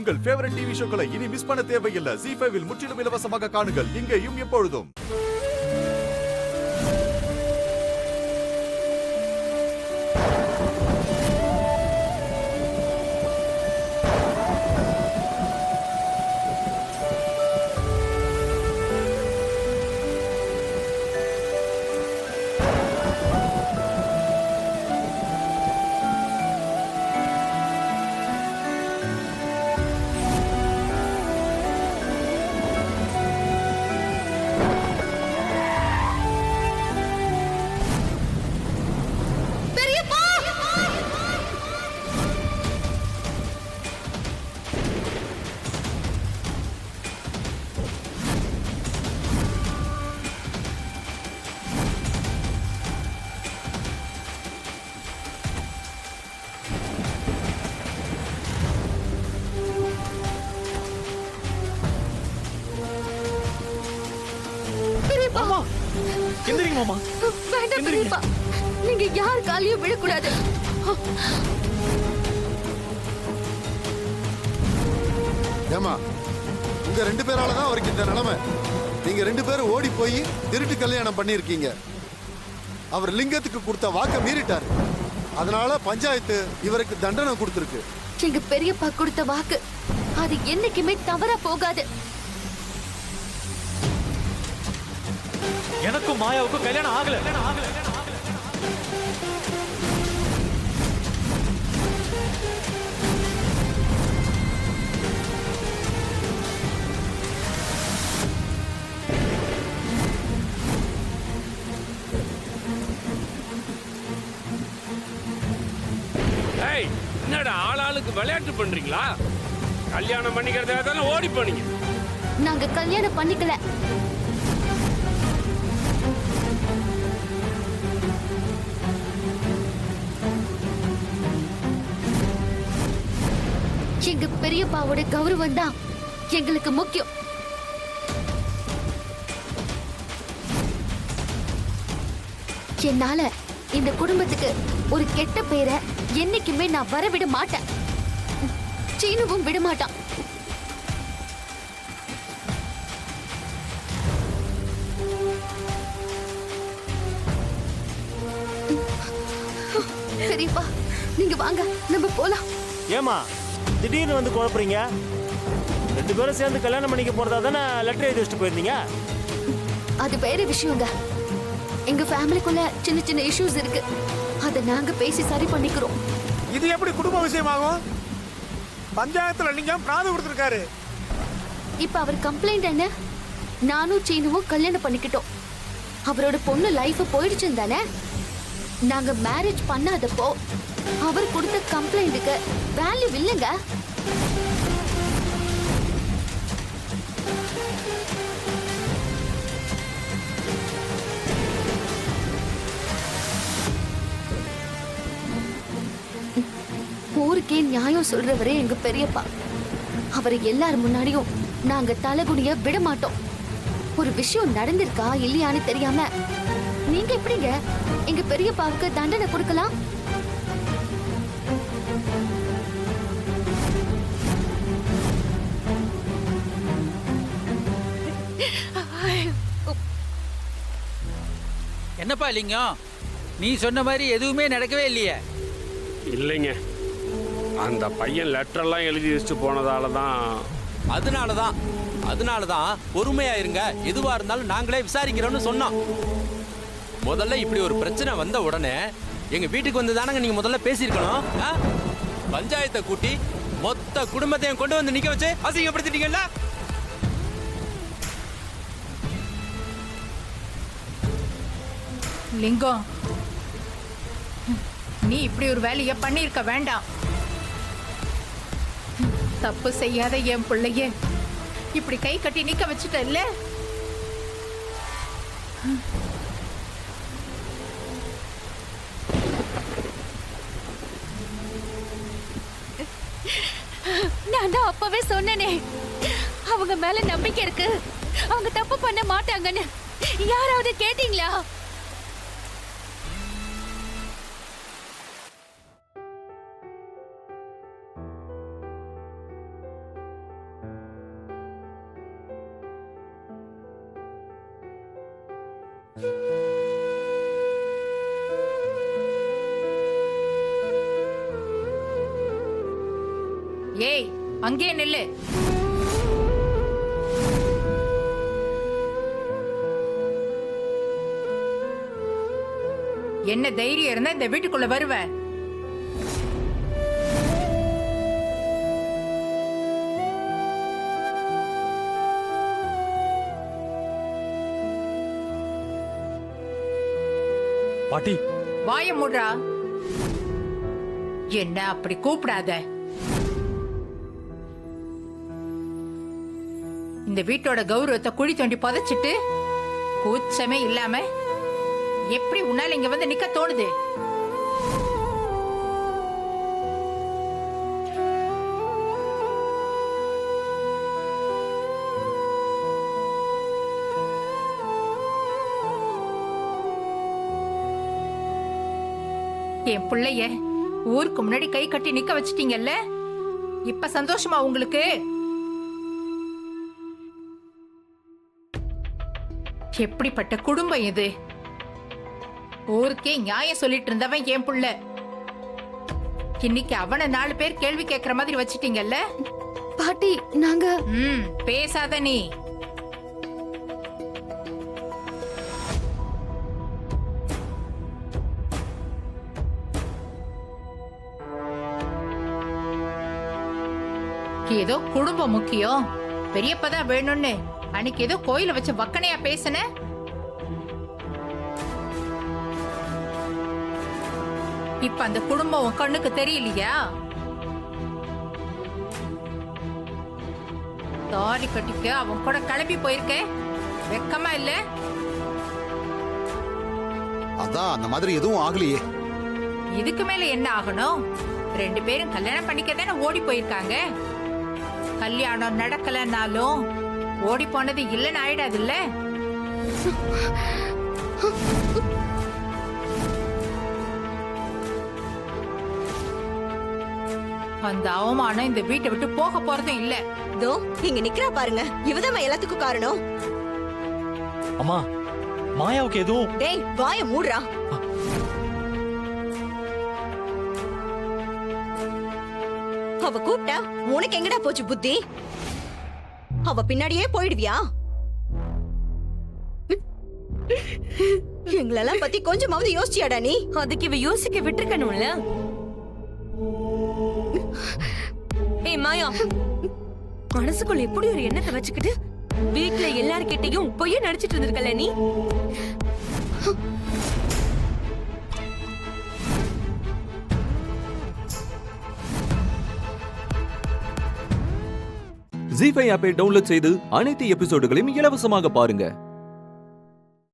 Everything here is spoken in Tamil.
உங்கள் ஃபேவரட் டிவி ஷோக்களை இனி மிஸ் பண்ண தேவையில்லை. ZEE5 இல் முற்றிலும் இலவசமாக காணுங்கள். இங்கேயும் எப்பொழுதும். நீங்க யார் காலையும் விழக்கூடாது. ஏமா உங்க 2 பேராலதான் அவருக்கு இந்த நிலைமை. நீங்க 2 பேரும் ஓடி போய் திருட்டு கல்யாணம் பண்ணிருக்கீங்க. அவர் லிங்கத்துக்கு கொடுத்த வாக்க மீறிட்டாரு. அதனால பஞ்சாயத்து இவருக்கு தண்டனை கொடுத்திருக்கு. எங்க பெரியப்பா கொடுத்த வாக்கு அது என்னைக்குமே தவறா போகாது. எனக்கும் மாயாவுக்கும் கல்யாணம் ஆகல. என்னடா ஆளாளுக்கு விளையாட்டு பண்றீங்களா? கல்யாணம் பண்ணிக்கிறதுக்காக தானே ஓடி போனீங்க. நாங்க கல்யாணம் பண்ணிக்கல. எங்க பெரியப்பாவோட கௌரவம் தான் எங்களுக்கு முக்கியம். என்னால இந்த குடும்பத்துக்கு ஒரு கெட்ட பேரை என்னைக்குமே நான் வரவிட மாட்டேன். சீனுவும் விட மாட்டான். பெரியப்பா நீங்க வாங்க, நம்ம போலாம். ஏமா திடீர்னு வந்து குழப்பறீங்க? 2 பேரும் சேர்ந்து கல்யாணம் பண்ணிக்க போறதா தானே லெட்டர் எழுதி வச்சுட்டு போயிருந்தீங்க. அது வேற விஷயங்க. எங்க ஃபேமிலிக்குள்ள சின்ன சின்ன இஷ்யூஸ் இருக்கு. அத நாங்க பேசி சரி பண்ணிக்கிறோம். இது எப்படி குடும்ப விஷயமாகும்? பஞ்சாயத்துல லிங்கம் பிராது கொடுத்திருக்காரு. இப்ப அவர் கம்ப்ளைண்ட் என்ன? நானும் சீனுவும் கல்யாணம் பண்ணிக்கிட்டோம். அவரோட பொண்ணு லைஃப் போயிடுச்சுன்னு தானே. நாங்க மேரேஜ் பண்ணாதப்போ அவர் கொடுத்த கம்ப்ளைண்ட்டுக்கு வேல்யூ இல்லைங்க. ஊருக்கே நியாயம் சொல்றவரே எங்க பெரியப்பா. அவரை எல்லார் முன்னாடியும் நாங்க தலைகுனிய விட மாட்டோம். ஒரு விஷயம் நடந்திருக்கா இல்லையான்னு தெரியாம நீங்க எப்படிங்க எங்க பெரியப்பாவுக்கு தண்டனை கொடுக்கலாம்? என்னப்பா லிங்கம், நீ சொன்ன மாதிரி எதுவுமே நடக்கவே இல்லையே. இல்லைங்க, அந்த பையன் லெட்டர்லாம் எழுதி வச்சுட்டு போனதாலதான். அதனாலதான் பொறுமையா இருங்க, எதுவா இருந்தாலும் நாங்களே விசாரிக்கிறோம்னு சொன்னோம். முதல்ல இப்படி ஒரு பிரச்சனை வந்த உடனே எங்க வீட்டுக்கு வந்து தானங்க நீங்க முதல்ல பேசியிருக்கணும். பஞ்சாயத்தை கூட்டி மொத்த குடும்பத்தையும் கொண்டு வந்து நிக்க வச்சு அசிங்கப்படுத்திட்டீங்கல்ல. லிங்கம், நீ இப்படி ஒரு வேலையை பண்ணிருக்க வேண்டாம். தப்பு செய்யாத என் பிள்ளைய இப்படி கை கட்டி நிக்க வச்சுட்டல்ல. நான் தான் அப்பவே சொன்னேனே, அவங்க மேல நம்பிக்கை இருக்கு, அவங்க தப்பு பண்ண மாட்டாங்கன்னு. யாராவது கேட்டீங்களா? ஏய் அங்கே நில்லு. என்ன தைரியம் இருந்தா இந்த வீட்டுக்குள்ள வருவ? பாட்டி, வாய மூடுறா. என்ன அப்படி கூப்பிடாத. இந்த வீட்டோட கௌரவத்தை குழி தோண்டி புதைச்சிட்டு கூச்சமே இல்லாம எப்படி உன்னால இங்க வந்து நிக்க தோணுது? என் பிள்ளைய ஊருக்கு முன்னாடி கை கட்டி நிக்க வச்சிட்டீங்கல்ல, இப்ப சந்தோஷமா உங்களுக்கு? எப்படிப்பட்ட குடும்பம் இது? ஊருக்கே நியாயம் சொல்லிட்டு இருந்தவன் என் புள்ள, இன்னைக்கு அவனை 4 பேர் கேள்வி கேட்கிற மாதிரி வச்சிட்டீங்கல்ல. பாட்டி நாங்க பேசாத நீ. ஏதோ குடும்பம் முக்கியம், பெரியப்பதான் வேணும்னு அன்னைக்கு ஏதோ கோயில வச்சு வக்கனையா பேசுன. இப்ப அந்த குடும்பம் உன் கண்ணுக்கு தெரியலையா? தாலி கட்டிக்க அவன் கூட கிளம்பி போயிருக்க, வெக்கமா இல்ல? அதான் அந்த மாதிரி எதுவும் ஆகலையே. இதுக்கு மேல என்ன ஆகணும்? 2 பேரும் கல்யாணம் பண்ணிக்க தானே ஓடி போயிருக்காங்க. கல்யாணம் நடக்கலனாலும் ஓடி போனது இல்லைன்னு ஆயிடாதுல்ல? அந்த அவமானம் இந்த வீட்டை விட்டு போக போறதும் இல்ல. தோ இங்க நிக்கிறா பாருங்க, இவதான் எல்லாத்துக்கும் காரணம். அம்மா, மாயாவுக்கு எதுவும்... டேய் வாய மூடுறா. அவ கூப்பிட்டா உனக்கு எங்கடா போச்சு புத்தி? அவ பின்னாடியே போயிடுவியா? எங்களெல்லாம் பத்தி கொஞ்சமாவது யோசிச்சியாடா நீ? அதுக்கு இவ யோசிக்க விட்டுருக்கணும்ல. ஏய் மாயா, மனசுக்குள்ள எப்படி ஒரு எண்ணத்தை வச்சுக்கிட்டு வீட்டுல எல்லார்கிட்டையும் பொய்ய நடிச்சிட்டு இருந்திருக்கல நீ? ஜீ5 ஆப்பை டவுன்லோட் செய்து அனைத்து எபிசோடுகளையும் இலவசமாக பாருங்க.